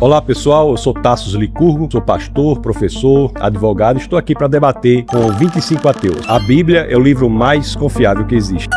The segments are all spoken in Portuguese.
Olá pessoal, eu sou Tassos Licurgo, sou pastor, professor, advogado e estou aqui para debater com 25 ateus. A Bíblia é o livro mais confiável que existe.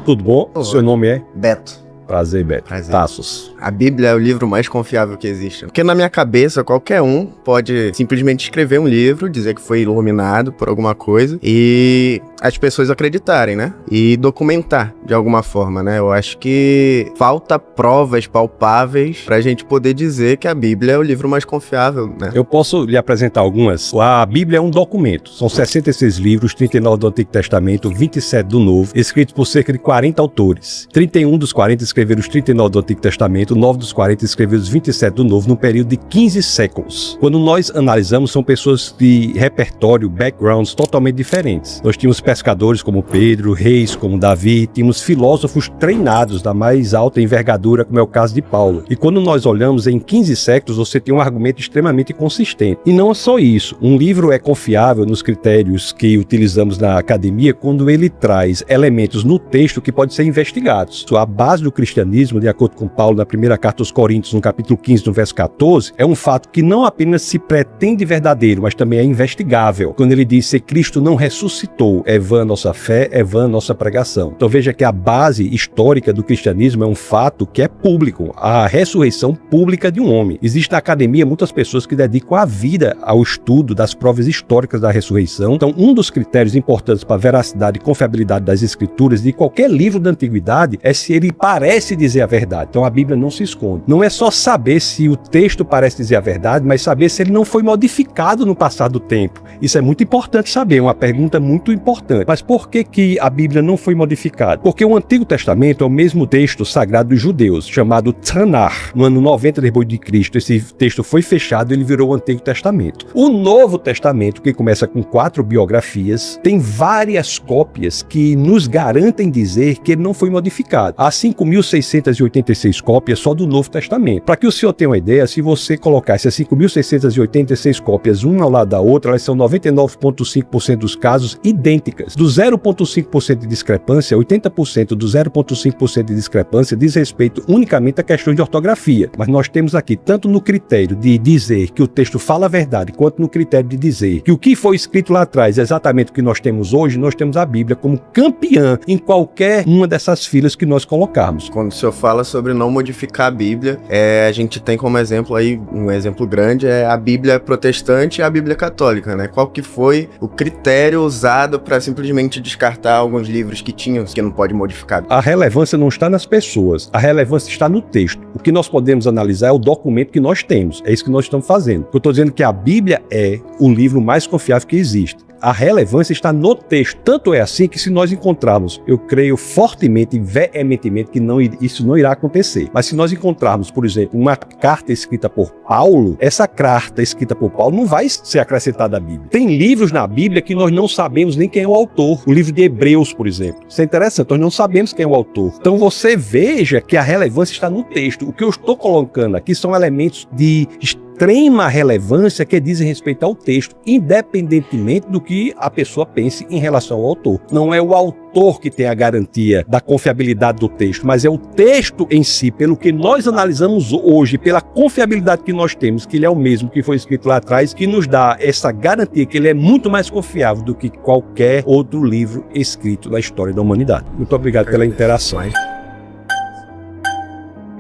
Tudo bom? Olá. Seu nome é? Beto. Prazer, Beto. Prazer. Tassos. A Bíblia é o livro mais confiável que existe. Porque na minha cabeça, qualquer um pode simplesmente escrever um livro, dizer que foi iluminado por alguma coisa e as pessoas acreditarem, né? E documentar de alguma forma, né? Eu acho que falta provas palpáveis pra gente poder dizer que a Bíblia é o livro mais confiável, né? Eu posso lhe apresentar algumas. A Bíblia é um documento. São 66 livros, 39 do Antigo Testamento, 27 do Novo, escritos por cerca de 40 autores. 31 dos 40 escreveram os 39 do Antigo Testamento, 9 dos 40 escreveram os 27 do Novo, num período de 15 séculos. Quando nós analisamos, são pessoas de repertório, backgrounds totalmente diferentes. Nós tínhamos pescadores como Pedro, reis como Davi, tínhamos filósofos treinados da mais alta envergadura, como é o caso de Paulo. E quando nós olhamos em 15 séculos, você tem um argumento extremamente consistente. E não é só isso. Um livro é confiável nos critérios que utilizamos na academia quando ele traz elementos no texto que podem ser investigados. A base do cristianismo, de acordo com Paulo, na primeira carta aos Coríntios, no capítulo 15, no verso 14, é um fato que não apenas se pretende verdadeiro, mas também é investigável. Quando ele diz que Cristo não ressuscitou, é vã a nossa fé, é vã a nossa pregação. Então veja que a base histórica do cristianismo é um fato que é público, a ressurreição pública de um homem. Existe na academia muitas pessoas que dedicam a vida ao estudo das provas históricas da ressurreição. Então um dos critérios importantes para a veracidade e confiabilidade das escrituras de qualquer livro da antiguidade é se ele parece dizer a verdade. Então a Bíblia não se esconde. Não é só saber se o texto parece dizer a verdade, mas saber se ele não foi modificado no passar do tempo. Isso é muito importante saber, é uma pergunta muito importante. Mas por que a Bíblia não foi modificada? Porque o Antigo Testamento é o mesmo texto sagrado dos judeus, chamado Tanar. No ano 90 depois de Cristo, esse texto foi fechado e ele virou o Antigo Testamento. O Novo Testamento, que começa com 4 biografias, tem várias cópias que nos garantem dizer que ele não foi modificado. Há 5.686 cópias só do Novo Testamento. Para que o senhor tenha uma ideia, se você colocar essas 5.686 cópias uma ao lado da outra, elas são 99,5% dos casos idênticas. Do 0,5% de discrepância, 80% do 0,5% de discrepância diz respeito unicamente a questões de ortografia. Mas nós temos aqui, tanto no critério de dizer que o texto fala a verdade, quanto no critério de dizer que o que foi escrito lá atrás é exatamente o que nós temos hoje, nós temos a Bíblia como campeã em qualquer uma dessas filas que nós colocarmos. Quando o senhor fala sobre não modificar a Bíblia, a gente tem como exemplo aí, um exemplo grande, é a Bíblia protestante e a Bíblia católica, né? Qual que foi o critério usado para simplesmente descartar alguns livros que não pode modificar? A relevância não está nas pessoas, a relevância está no texto. O que nós podemos analisar é o documento que nós temos, é isso que nós estamos fazendo. Eu estou dizendo que a Bíblia é o livro mais confiável que existe. A relevância está no texto. Tanto é assim que se nós encontrarmos, eu creio fortemente e veementemente que isso não irá acontecer. Mas se nós encontrarmos, por exemplo, uma carta escrita por Paulo, essa carta escrita por Paulo não vai ser acrescentada à Bíblia. Tem livros na Bíblia que nós não sabemos nem quem é o autor. O livro de Hebreus, por exemplo. Isso é interessante, nós não sabemos quem é o autor. Então você veja que a relevância está no texto. O que eu estou colocando aqui são elementos de extrema relevância que dizem respeito ao texto, independentemente do que a pessoa pense em relação ao autor. Não é o autor que tem a garantia da confiabilidade do texto, mas é o texto em si, pelo que nós analisamos hoje, pela confiabilidade que nós temos, que ele é o mesmo que foi escrito lá atrás, que nos dá essa garantia que ele é muito mais confiável do que qualquer outro livro escrito na história da humanidade. Muito obrigado pela interação.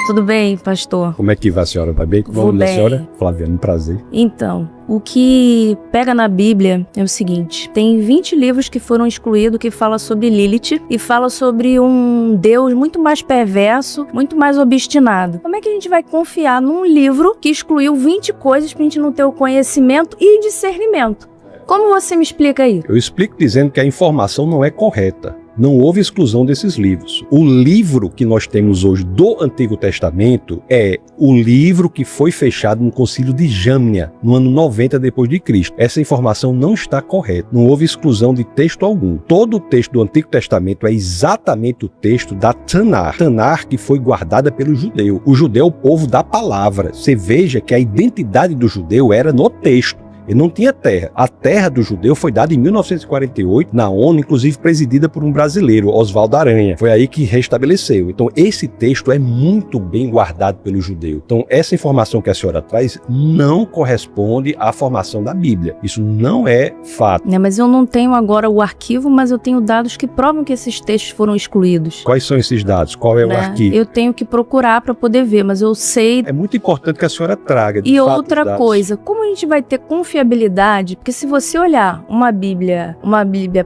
Tudo bem, pastor? Como é que vai, senhora? Vai bem? Como é o nome da senhora? Flaviana, um prazer. Então, o que pega na Bíblia é o seguinte: tem 20 livros que foram excluídos que fala sobre Lilith e fala sobre um Deus muito mais perverso, muito mais obstinado. Como é que a gente vai confiar num livro que excluiu 20 coisas pra gente não ter o conhecimento e discernimento? Como você me explica isso? Eu explico dizendo que a informação não é correta. Não houve exclusão desses livros. O livro que nós temos hoje do Antigo Testamento é o livro que foi fechado no Concílio de Jâmnia, no ano 90 depois de Cristo. Essa informação não está correta. Não houve exclusão de texto algum. Todo o texto do Antigo Testamento é exatamente o texto da Tanar. Tanar que foi guardada pelo judeu. O judeu é o povo da palavra. Você veja que a identidade do judeu era no texto. Ele não tinha terra. A terra do judeu foi dada em 1948 na ONU, inclusive presidida por um brasileiro, Oswaldo Aranha. Foi aí que restabeleceu. Então esse texto é muito bem guardado pelo judeu. Então essa informação que a senhora traz não corresponde à formação da Bíblia. Isso não é fato. Mas eu não tenho agora o arquivo, mas eu tenho dados que provam que esses textos foram excluídos. Quais são esses dados? Qual é o arquivo? Eu tenho que procurar para poder ver, mas eu sei. É muito importante que a senhora traga. E outra coisa, como a gente vai ter confiabilidade? Porque se você olhar uma Bíblia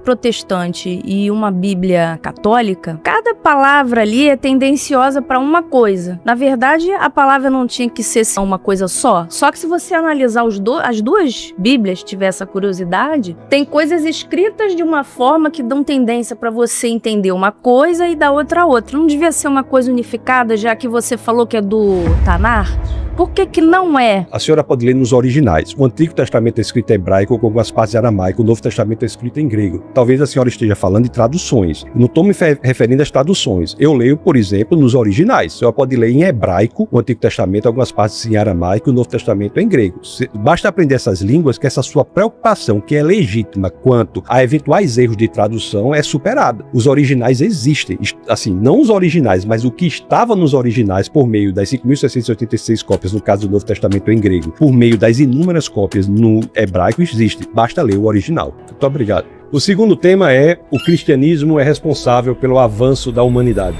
protestante e uma Bíblia católica, cada palavra ali é tendenciosa para uma coisa. Na verdade, a palavra não tinha que ser uma coisa só. Só que se você analisar as duas Bíblias, tiver essa curiosidade, tem coisas escritas de uma forma que dão tendência para você entender uma coisa e da outra. Não devia ser uma coisa unificada, já que você falou que é do Tanar? Por que não é? A senhora pode ler nos originais. O Antigo Testamento é escrito em hebraico com algumas partes em aramaico. O Novo Testamento é escrito em grego. Talvez a senhora esteja falando de traduções. Eu não estou me referindo às traduções. Eu leio, por exemplo, nos originais. A senhora pode ler em hebraico o Antigo Testamento, algumas partes em aramaico e o Novo Testamento em grego. Basta aprender essas línguas que essa sua preocupação, que é legítima quanto a eventuais erros de tradução, é superada. Os originais existem. Assim, não os originais, mas o que estava nos originais por meio das 5.686 cópias no caso do Novo Testamento em grego, por meio das inúmeras cópias no hebraico, existe. Basta ler o original. Muito obrigado. O segundo tema é: o cristianismo é responsável pelo avanço da humanidade.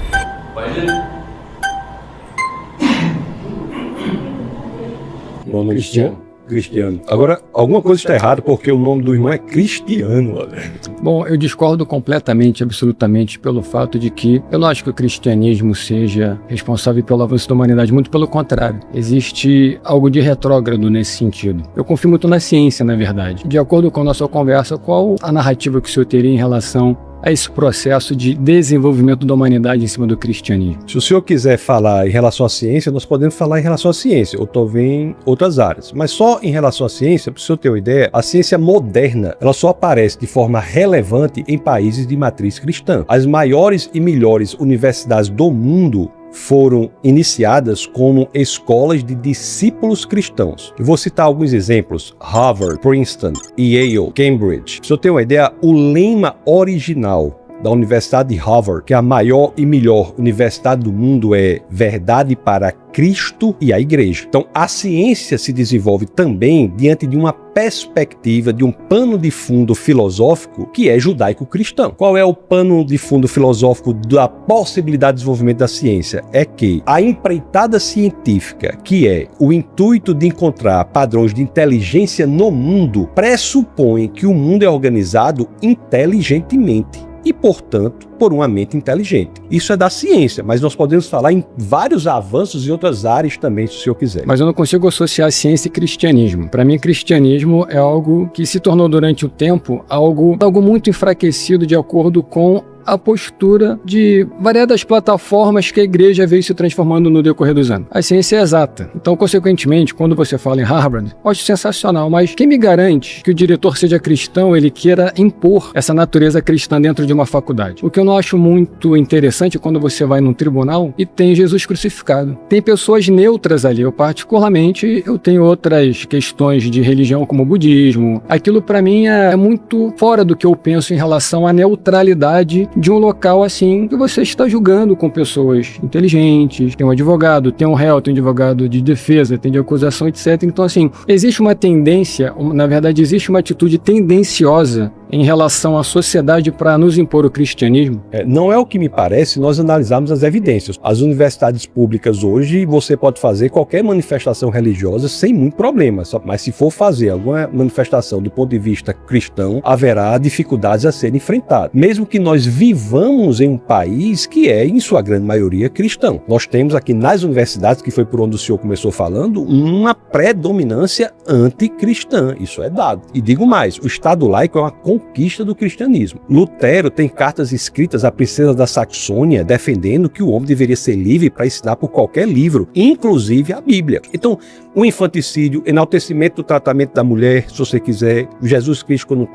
Cristiano. Agora, alguma coisa está errada porque o nome do irmão é Cristiano. Bom, eu discordo completamente, absolutamente, pelo fato de que eu não acho que o cristianismo seja responsável pelo avanço da humanidade, muito pelo contrário. Existe algo de retrógrado nesse sentido. Eu confio muito na ciência, na verdade. De acordo com a nossa conversa, qual a narrativa que o senhor teria em relação a esse processo de desenvolvimento da humanidade em cima do cristianismo? Se o senhor quiser falar em relação à ciência, nós podemos falar em relação à ciência, ou talvez em outras áreas. Mas só em relação à ciência, para o senhor ter uma ideia, a ciência moderna, ela só aparece de forma relevante em países de matriz cristã. As maiores e melhores universidades do mundo foram iniciadas como escolas de discípulos cristãos. Eu vou citar alguns exemplos: Harvard, Princeton, Yale, Cambridge. Se eu ter uma ideia, o lema original da Universidade de Harvard, que é a maior e melhor universidade do mundo, é verdade para Cristo e a Igreja. Então, a ciência se desenvolve também diante de uma perspectiva, de um pano de fundo filosófico que é judaico-cristão. Qual é o pano de fundo filosófico da possibilidade de desenvolvimento da ciência? É que a empreitada científica, que é o intuito de encontrar padrões de inteligência no mundo, pressupõe que o mundo é organizado inteligentemente e, portanto, por uma mente inteligente. Isso é da ciência, mas nós podemos falar em vários avanços em outras áreas também, se o senhor quiser. Mas eu não consigo associar ciência e cristianismo. Para mim, cristianismo é algo que se tornou durante o tempo algo muito enfraquecido de acordo com a postura de variadas plataformas que a igreja veio se transformando no decorrer dos anos. A ciência é exata. Então, consequentemente, quando você fala em Harvard, eu acho sensacional, mas quem me garante que o diretor seja cristão, ele queira impor essa natureza cristã dentro de uma faculdade? O que eu não acho muito interessante é quando você vai num tribunal e tem Jesus crucificado. Tem pessoas neutras ali. Eu, particularmente, eu tenho outras questões de religião, como o budismo. Aquilo, para mim, é muito fora do que eu penso em relação à neutralidade de um local assim que você está julgando com pessoas inteligentes, tem um advogado, tem um réu, tem um advogado de defesa, tem de acusação, etc. Então, assim, existe uma tendência, na verdade, existe uma atitude tendenciosa em relação à sociedade para nos impor o cristianismo? Não é o que me parece nós analisarmos as evidências. As universidades públicas hoje, você pode fazer qualquer manifestação religiosa sem muito problema, mas se for fazer alguma manifestação do ponto de vista cristão, haverá dificuldades a serem enfrentadas. Mesmo que nós vivamos em um país que é, em sua grande maioria, cristão. Nós temos aqui nas universidades, que foi por onde o senhor começou falando, uma predominância anticristã. Isso é dado. E digo mais, o Estado laico é uma conquista do cristianismo. Lutero tem cartas escritas à princesa da Saxônia defendendo que o homem deveria ser livre para ensinar por qualquer livro, inclusive a Bíblia. Então, o infanticídio, enaltecimento do tratamento da mulher, se você quiser, Jesus Cristo, quando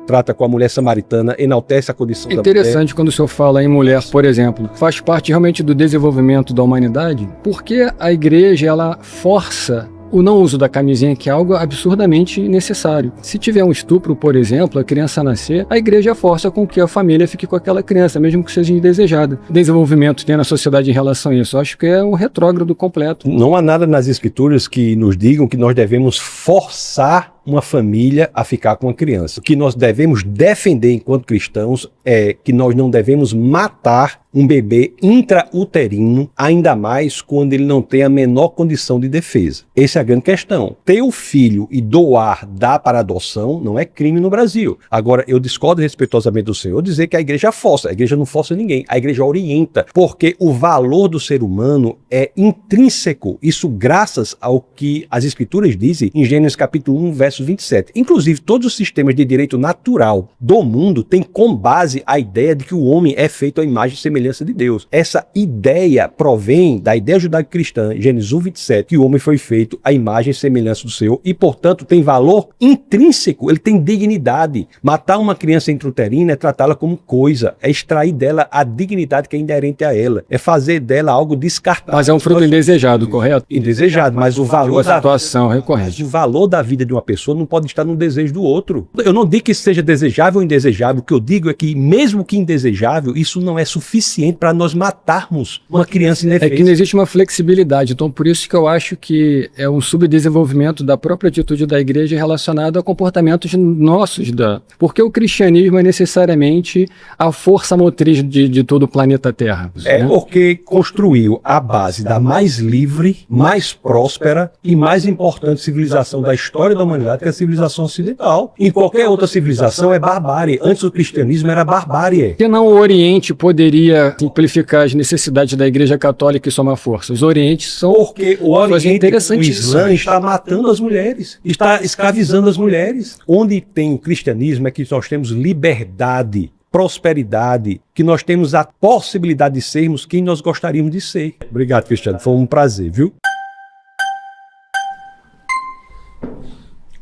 trata com a mulher samaritana, enaltece a condição da mulher. Interessante quando o senhor fala em mulher, por exemplo, faz parte realmente do desenvolvimento da humanidade, porque a igreja, ela força o não uso da camisinha, que é algo absurdamente necessário. Se tiver um estupro, por exemplo, a criança nascer, a igreja força com que a família fique com aquela criança, mesmo que seja indesejada. Desenvolvimento tem na sociedade em relação a isso. Eu acho que é um retrógrado completo. Não há nada nas escrituras que nos digam que nós devemos forçar uma família a ficar com a criança. O que nós devemos defender enquanto cristãos é que nós não devemos matar um bebê intrauterino, ainda mais quando ele não tem a menor condição de defesa. Essa é a grande questão. Ter o filho e dar para adoção não é crime no Brasil. Agora, eu discordo respeitosamente do senhor dizer que a igreja força. A igreja não força ninguém. A igreja orienta, porque o valor do ser humano é intrínseco. Isso graças ao que as escrituras dizem em Gênesis capítulo 1, verso 27. Inclusive, todos os sistemas de direito natural do mundo têm como base a ideia de que o homem é feito à imagem e semelhança de Deus. Essa ideia provém da ideia judaico-cristã, Gênesis 1, 27, que o homem foi feito à imagem e semelhança do Senhor e, portanto, tem valor intrínseco, ele tem dignidade. Matar uma criança intrauterina é tratá-la como coisa, é extrair dela a dignidade que é inerente a ela, é fazer dela algo descartável. Mas é um fruto indesejado, correto? Indesejado, mas o valor da situação recorrente. O valor da vida de uma pessoa não pode estar no desejo do outro. Eu não digo que isso seja desejável ou indesejável, o que eu digo é que, mesmo que indesejável, isso não é suficiente para nós matarmos uma criança indefesa. É que não existe uma flexibilidade, então por isso que eu acho que é um subdesenvolvimento da própria atitude da igreja relacionado a comportamentos nossos, porque o cristianismo é necessariamente a força motriz de todo o planeta Terra. É, né? Porque construiu a base da mais livre, mais próspera e mais importante civilização da história da humanidade, que é a civilização ocidental. Em qualquer outra civilização é barbárie. Antes o cristianismo era barbárie. Que não o Oriente poderia simplificar as necessidades da Igreja Católica e somar força. Os Orientes são... Porque o Oriente, o Islã, está matando as mulheres, está escravizando as mulheres. Onde tem o cristianismo é que nós temos liberdade, prosperidade, que nós temos a possibilidade de sermos quem nós gostaríamos de ser. Obrigado, Cristiano. Foi um prazer, viu?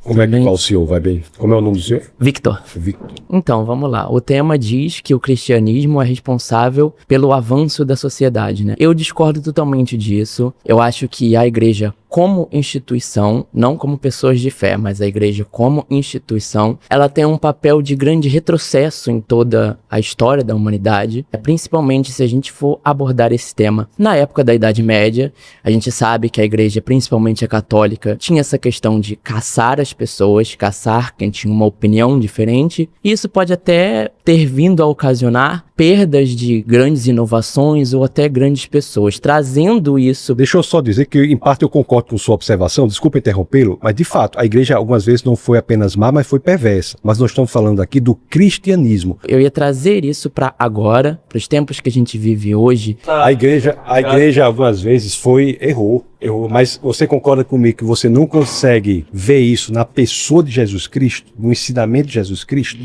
Como é que o senhor vai bem? Como é o nome do senhor? Victor. Victor. Então, vamos lá. O tema diz que o cristianismo é responsável pelo avanço da sociedade, né? Eu discordo totalmente disso. Eu acho que a igreja, como instituição, não como pessoas de fé, mas a igreja como instituição, ela tem um papel de grande retrocesso em toda a história da humanidade, principalmente se a gente for abordar esse tema. Na época da Idade Média, a gente sabe que a igreja, principalmente a católica, tinha essa questão de caçar as pessoas, caçar quem tinha uma opinião diferente, e isso pode até ter vindo a ocasionar perdas de grandes inovações ou até grandes pessoas, trazendo isso... Deixa eu só dizer que, em parte, eu concordo com sua observação, desculpa interrompê-lo, mas, de fato, a igreja algumas vezes não foi apenas má, mas foi perversa. Mas nós estamos falando aqui do cristianismo. Eu ia trazer isso para agora, para os tempos que a gente vive hoje. A igreja algumas vezes errou, mas você concorda comigo que você não consegue ver isso na pessoa de Jesus Cristo, no ensinamento de Jesus Cristo?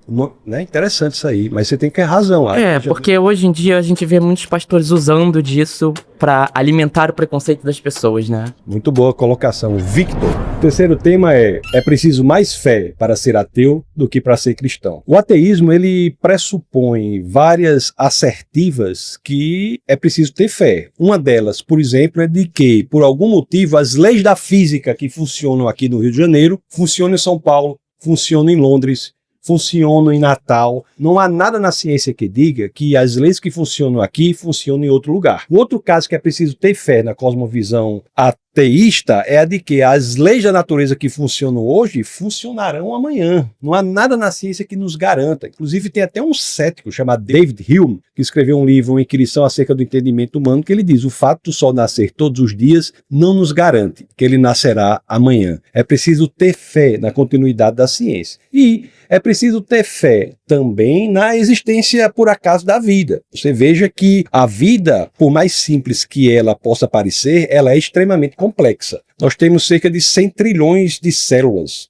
Não é interessante isso aí, mas você tem que ter razão. Porque hoje em dia a gente vê muitos pastores usando disso para alimentar o preconceito das pessoas, né? Muito boa colocação, Victor. O terceiro tema é preciso mais fé para ser ateu do que para ser cristão. O ateísmo, ele pressupõe várias assertivas que é preciso ter fé. Uma delas, por exemplo, é de que, por algum motivo, as leis da física que funcionam aqui no Rio de Janeiro, funcionam em São Paulo, funcionam em Londres, funcionam em Natal. Não há nada na ciência que diga que as leis que funcionam aqui funcionam em outro lugar. Um outro caso que é preciso ter fé na cosmovisão ateísta é a de que as leis da natureza que funcionam hoje funcionarão amanhã. Não há nada na ciência que nos garanta. Inclusive tem até um cético chamado David Hume, que escreveu um livro, Uma Inquirição acerca do entendimento humano, que ele diz: o fato do sol nascer todos os dias não nos garante que ele nascerá amanhã. É preciso ter fé na continuidade da ciência. E é preciso ter fé também na existência por acaso da vida. Você veja que a vida, por mais simples que ela possa parecer, ela é extremamente complexa. Nós temos cerca de 100 trilhões de células.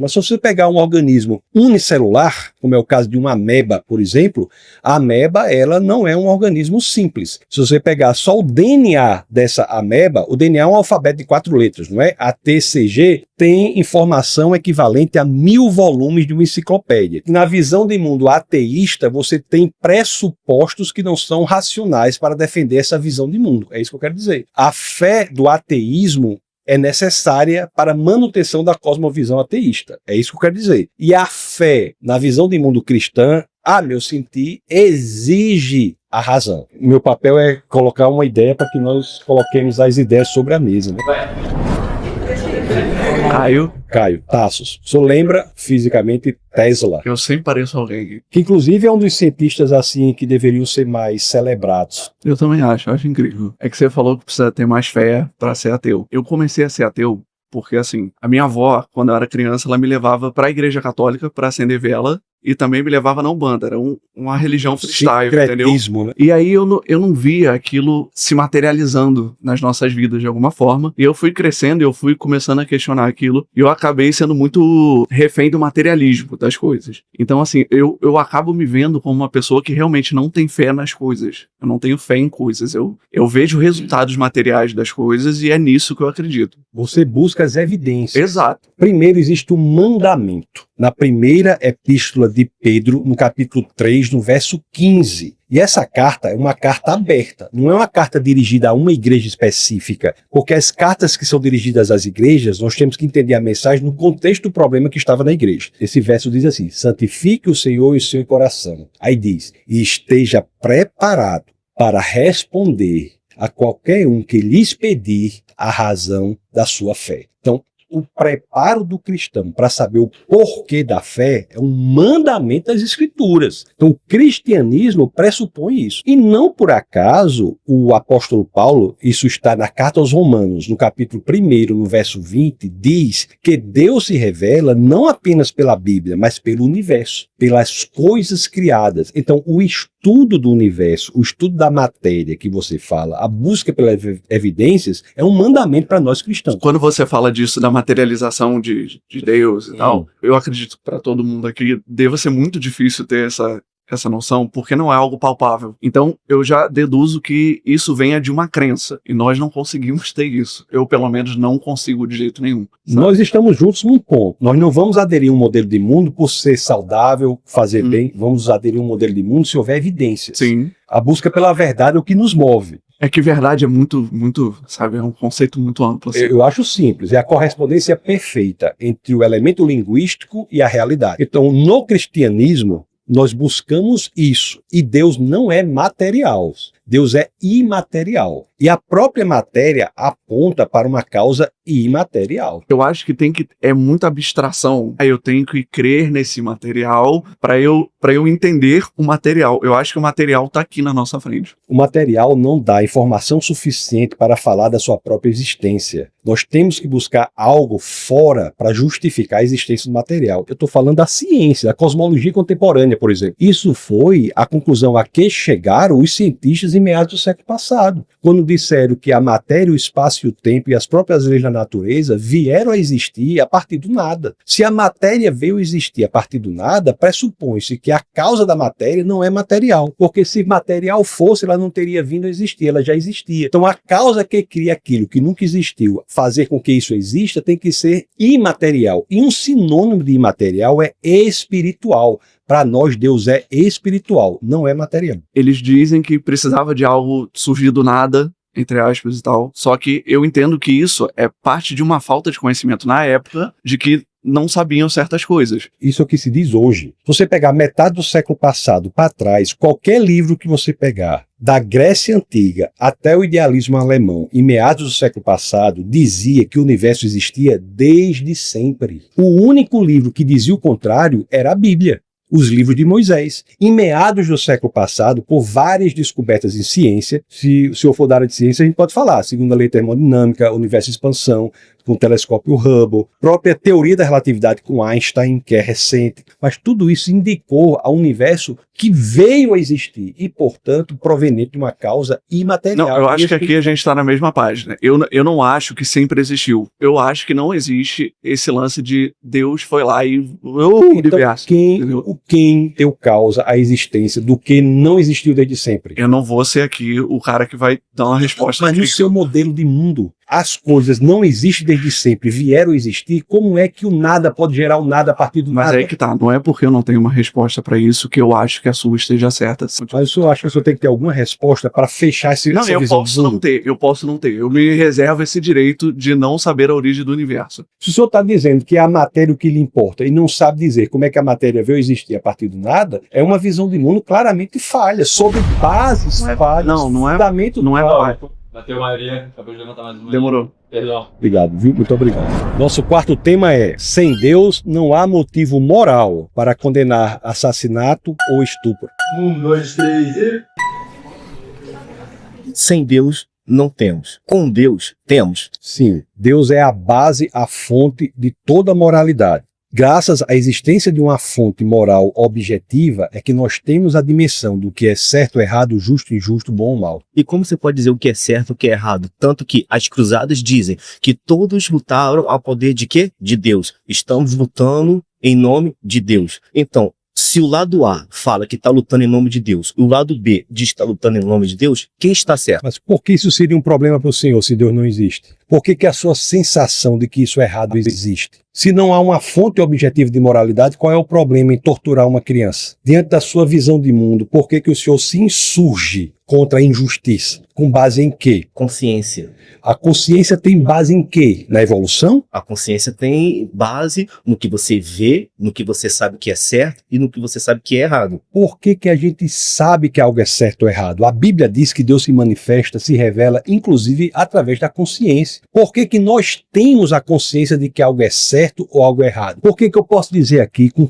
Mas se você pegar um organismo unicelular, como é o caso de uma ameba, por exemplo, a ameba, ela não é um organismo simples. Se você pegar só o DNA dessa ameba, o DNA é um alfabeto de 4 letras, não é? A TCG tem informação equivalente a 1000 volumes de uma enciclopédia. Na visão de mundo ateísta, você tem pressupostos que não são racionais para defender essa visão de mundo. É isso que eu quero dizer. A fé do ateísmo é necessária para a manutenção da cosmovisão ateísta. É isso que eu quero dizer. E a fé, na visão de mundo cristã, a meu sentir, exige a razão. Meu papel é colocar uma ideia para que nós coloquemos as ideias sobre a mesa, né? Caio, Tassos. O senhor lembra fisicamente Tesla? Eu sempre pareço alguém. Que inclusive é um dos cientistas assim que deveriam ser mais celebrados. Eu também acho incrível. É que você falou que precisa ter mais fé pra ser ateu. Eu comecei a ser ateu porque, assim, a minha avó, quando eu era criança, ela me levava pra igreja católica pra acender vela e também me levava na Umbanda. Era uma religião freestyle, entendeu? Né? E aí eu não via aquilo se materializando nas nossas vidas de alguma forma. E eu fui crescendo e eu fui começando a questionar aquilo. E eu acabei sendo muito refém do materialismo das coisas. Então, assim, eu acabo me vendo como uma pessoa que realmente não tem fé nas coisas. Eu não tenho fé em coisas. Eu vejo resultados materiais das coisas e é nisso que eu acredito. Você busca as evidências. Exato. Primeiro existe o mandamento. Na primeira epístola de Pedro, no capítulo 3, no verso 15. E essa carta é uma carta aberta, não é uma carta dirigida a uma igreja específica, porque as cartas que são dirigidas às igrejas, nós temos que entender a mensagem no contexto do problema que estava na igreja. Esse verso diz assim: santifique o Senhor em seu coração. Aí diz: e esteja preparado para responder a qualquer um que lhes pedir a razão da sua fé. Então, o preparo do cristão para saber o porquê da fé é um mandamento das Escrituras. Então, o cristianismo pressupõe isso. E não por acaso o apóstolo Paulo, isso está na carta aos Romanos, no capítulo 1, no verso 20, diz que Deus se revela não apenas pela Bíblia, mas pelo universo, pelas coisas criadas. Então, o estudo do universo, o estudo da matéria que você fala, a busca pelas evidências, é um mandamento para nós cristãos. Quando você fala disso, da materialização de Deus e tal, eu acredito que para todo mundo aqui deva ser muito difícil ter essa noção, porque não é algo palpável. Então, eu já deduzo que isso venha de uma crença, e nós não conseguimos ter isso. Eu, pelo menos, não consigo de jeito nenhum. Sabe? Nós estamos juntos num ponto. Nós não vamos aderir a um modelo de mundo por ser saudável, fazer bem. Vamos aderir a um modelo de mundo se houver evidências. Sim. A busca pela verdade é o que nos move. É que verdade é muito, sabe, é um conceito muito amplo. Assim. Eu acho simples, é a correspondência perfeita entre o elemento linguístico e a realidade. Então, no cristianismo, nós buscamos isso. E Deus não é material. Deus é imaterial. E a própria matéria aponta para uma causa imaterial. Eu acho que é muita abstração. Aí eu tenho que crer nesse material para eu entender o material. Eu acho que o material está aqui na nossa frente. O material não dá informação suficiente para falar da sua própria existência. Nós temos que buscar algo fora para justificar a existência do material. Eu estou falando da ciência, da cosmologia contemporânea, por exemplo. Isso foi a conclusão a que chegaram os cientistas em meados do século passado, quando disseram que a matéria, o espaço e o tempo e as próprias leis da natureza vieram a existir a partir do nada. Se a matéria veio a existir a partir do nada, pressupõe-se que a causa da matéria não é material, porque se material fosse, ela não teria vindo a existir, ela já existia. Então a causa que cria aquilo que nunca existiu, fazer com que isso exista, tem que ser imaterial. E um sinônimo de imaterial é espiritual. Para nós, Deus é espiritual, não é material. Eles dizem que precisava de algo surgir do nada, entre aspas e tal. Só que eu entendo que isso é parte de uma falta de conhecimento na época, de que não sabiam certas coisas. Isso é o que se diz hoje. Se você pegar metade do século passado para trás, qualquer livro que você pegar, da Grécia Antiga até o idealismo alemão, em meados do século passado, dizia que o universo existia desde sempre. O único livro que dizia o contrário era a Bíblia. Os livros de Moisés. Em meados do século passado, por várias descobertas em ciência, se o senhor for da área de ciência, a gente pode falar, segundo a lei termodinâmica, universo de expansão, com o telescópio Hubble, própria teoria da relatividade com Einstein, que é recente, mas tudo isso indicou ao universo que veio a existir e, portanto, proveniente de uma causa imaterial. Não, eu acho que aqui a gente está na mesma página. Eu não acho que sempre existiu. Eu acho que não existe esse lance de Deus foi lá e universo. Quem deu causa à existência do que não existiu desde sempre? Eu não vou ser aqui o cara que vai dar uma resposta. Mas no seu modelo de mundo. as coisas não existem desde sempre, vieram a existir, como é que o nada pode gerar o nada a partir do Mas nada? aí que tá, não é porque eu não tenho uma resposta pra isso que eu acho que a sua esteja certa. Mas o senhor acha que o senhor tem que ter alguma resposta para fechar essa Não, eu visão posso do não mundo? ter, eu posso não ter. Eu me reservo esse direito de não saber a origem do universo. Se o senhor está dizendo que é a matéria o que lhe importa e não sabe dizer como é que a matéria veio existir a partir do nada, é uma visão de mundo claramente falha, sobre bases falhas, não é- fundamento Não é falho. pai. Bateu Maria, acabou de levantar mais uma. Demorou. Perdão. Obrigado, viu? Muito obrigado. Nosso quarto tema é: sem Deus não há motivo moral para condenar assassinato ou estupro. 1, 2, 3 e... Sem Deus, não temos. Com Deus, temos. Sim, Deus é a base, a fonte de toda a moralidade. Graças à existência de uma fonte moral objetiva é que nós temos a dimensão do que é certo, errado, justo, injusto, bom ou mal. E como você pode dizer o que é certo e o que é errado? Tanto que as cruzadas dizem que todos lutaram ao poder de quê? De Deus. Estamos lutando em nome de Deus. Então, se o lado A fala que está lutando em nome de Deus, e o lado B diz que está lutando em nome de Deus, quem está certo? Mas por que isso seria um problema para o senhor se Deus não existe? Por que a sua sensação de que isso é errado existe? Se não há uma fonte objetiva de moralidade, qual é o problema em torturar uma criança? Diante da sua visão de mundo, por que o senhor se insurge contra a injustiça? Com base em quê? Consciência. A consciência tem base em quê? Na evolução? A consciência tem base no que você vê, no que você sabe que é certo e no que você sabe que é errado. Por que a gente sabe que algo é certo ou errado? A Bíblia diz que Deus se manifesta, se revela, inclusive através da consciência. Por que nós temos a consciência de que algo é certo ou algo é errado? Por que eu posso dizer aqui com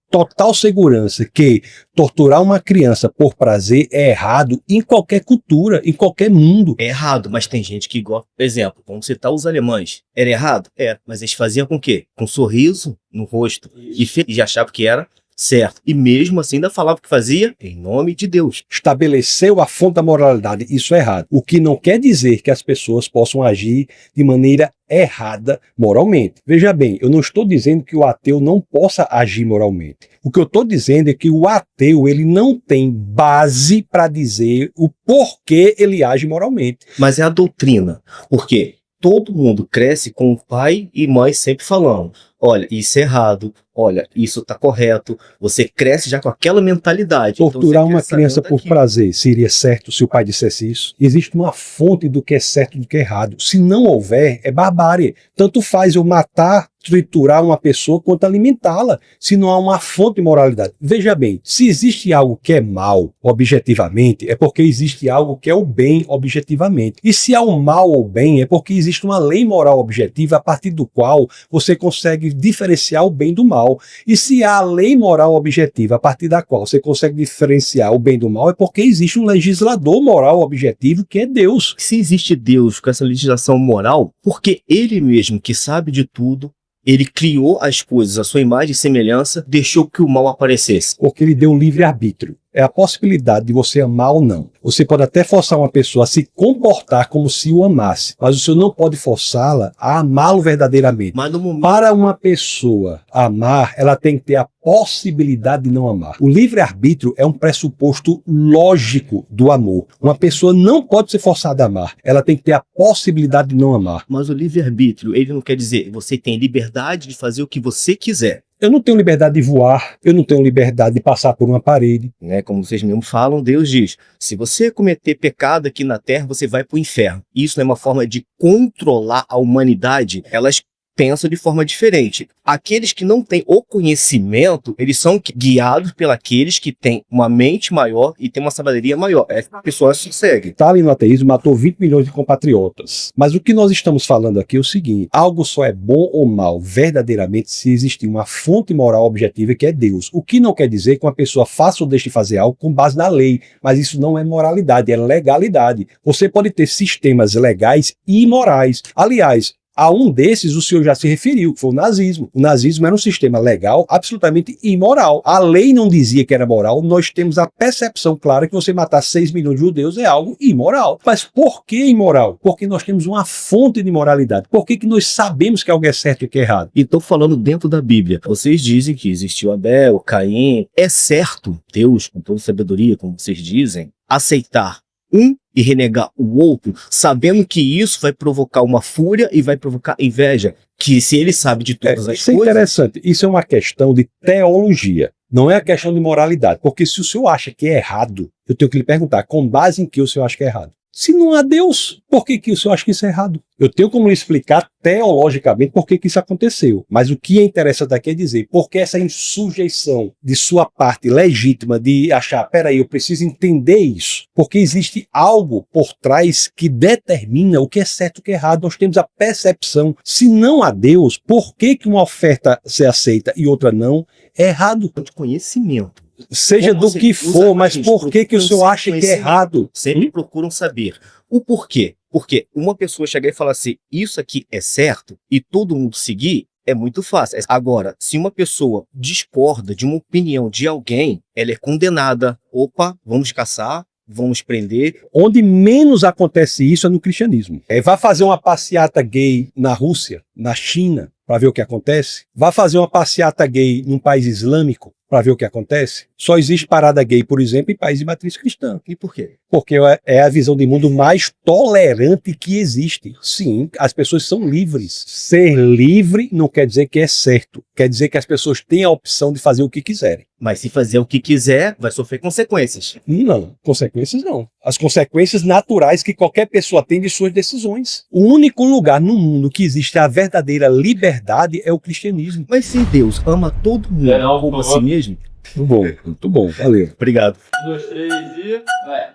total segurança que torturar uma criança por prazer é errado em qualquer cultura, em qualquer mundo? É errado, mas tem gente que gosta. Por exemplo, vamos citar os alemães. Era errado? É, mas eles faziam com o quê? Com um sorriso no rosto. E achavam que era certo. E mesmo assim ainda falava que fazia em nome de Deus. Estabeleceu a fonte da moralidade, isso é errado. O que não quer dizer que as pessoas possam agir de maneira errada moralmente. Veja bem, eu não estou dizendo que o ateu não possa agir moralmente. O que eu estou dizendo é que o ateu ele não tem base para dizer o porquê ele age moralmente. Mas é a doutrina. Por quê? Todo mundo cresce com o pai e mãe sempre falando: olha, isso é errado, olha, isso está correto. Você cresce já com aquela mentalidade. Torturar então, uma criança por prazer seria certo se o pai dissesse isso? Existe uma fonte do que é certo e do que é errado. Se não houver, é barbárie. Tanto faz eu matar, triturar uma pessoa quanto alimentá-la, se não há uma fonte de moralidade. Veja bem, se existe algo que é mal objetivamente, é porque existe algo que é o bem objetivamente. E se há o mal ou o bem, é porque existe uma lei moral objetiva a partir do qual você consegue diferenciar o bem do mal. E se há a lei moral objetiva a partir da qual você consegue diferenciar o bem do mal, é porque existe um legislador moral objetivo que é Deus. Se existe Deus com essa legislação moral, porque ele mesmo que sabe de tudo, ele criou as coisas à sua imagem e semelhança, deixou que o mal aparecesse. Porque ele deu livre-arbítrio. É a possibilidade de você amar ou não. Você pode até forçar uma pessoa a se comportar como se o amasse, mas o senhor não pode forçá-la a amá-lo verdadeiramente. Mas no momento... Para uma pessoa amar, ela tem que ter a possibilidade de não amar. O livre-arbítrio é um pressuposto lógico do amor. Uma pessoa não pode ser forçada a amar. Ela tem que ter a possibilidade de não amar. Mas o livre-arbítrio, ele não quer dizer você tem liberdade de fazer o que você quiser. Eu não tenho liberdade de voar, eu não tenho liberdade de passar por uma parede. Né? Como vocês mesmos falam, Deus diz: se você cometer pecado aqui na terra, você vai para o inferno. Isso é uma forma de controlar a humanidade. Elas pensam de forma diferente. Aqueles que não têm o conhecimento, eles são guiados pelos que têm uma mente maior e têm uma sabedoria maior. Essa pessoa se segue. Stalin no ateísmo matou 20 milhões de compatriotas. Mas o que nós estamos falando aqui é o seguinte: algo só é bom ou mal verdadeiramente se existir uma fonte moral objetiva que é Deus. O que não quer dizer que uma pessoa faça ou deixe de fazer algo com base na lei. Mas isso não é moralidade, é legalidade. Você pode ter sistemas legais e imorais. Aliás, a um desses o senhor já se referiu, que foi o nazismo. O nazismo era um sistema legal absolutamente imoral. A lei não dizia que era moral, nós temos a percepção clara que você matar 6 milhões de judeus é algo imoral. Mas por que imoral? Porque nós temos uma fonte de moralidade. Por que nós sabemos que algo é certo e que é errado? E estou falando dentro da Bíblia. Vocês dizem que existiu Abel, Caim. É certo, Deus, com toda sabedoria, como vocês dizem, aceitar um e renegar o outro, sabendo que isso vai provocar uma fúria e vai provocar inveja, que se ele sabe de todas as Isso é coisas... interessante. Isso é uma questão de teologia. Não é a questão de moralidade. Porque se o senhor acha que é errado, eu tenho que lhe perguntar, com base em que o senhor acha que é errado? Se não há Deus, por que o senhor acha que isso é errado? Eu tenho como lhe explicar teologicamente por que isso aconteceu. Mas o que é interessante aqui é dizer, por que essa insujeição de sua parte legítima de achar, peraí, eu preciso entender isso. Porque existe algo por trás que determina o que é certo e o que é errado. Nós temos a percepção. Se não há Deus, por que uma oferta se aceita e outra não? É errado. De conhecimento. Seja Como do que os for, mas agentes por que o procuram senhor acha que é conhecimento? errado? Sempre procuram saber o porquê. Porque uma pessoa chegar e falar assim, isso aqui é certo, e todo mundo seguir, é muito fácil. Agora, se uma pessoa discorda de uma opinião de alguém, ela é condenada. Opa, vamos caçar, vamos prender. Onde menos acontece isso é no cristianismo. Vá fazer uma passeata gay na Rússia, na China, para ver o que acontece. Vá fazer uma passeata gay num país islâmico, para ver o que acontece. Só existe parada gay, por exemplo, em países de matriz cristã. E por quê? Porque é a visão de mundo mais tolerante que existe. Sim, as pessoas são livres. Ser livre não quer dizer que é certo. Quer dizer que as pessoas têm a opção de fazer o que quiserem. Mas se fazer o que quiser, vai sofrer consequências. Não, consequências não. As consequências naturais que qualquer pessoa tem de suas decisões. O único lugar no mundo que existe a verdadeira liberdade é o cristianismo. Mas se Deus ama todo mundo Não, como por a si favor. mesmo... Muito bom, valeu. Obrigado. 1, 2, 3 e... Vai.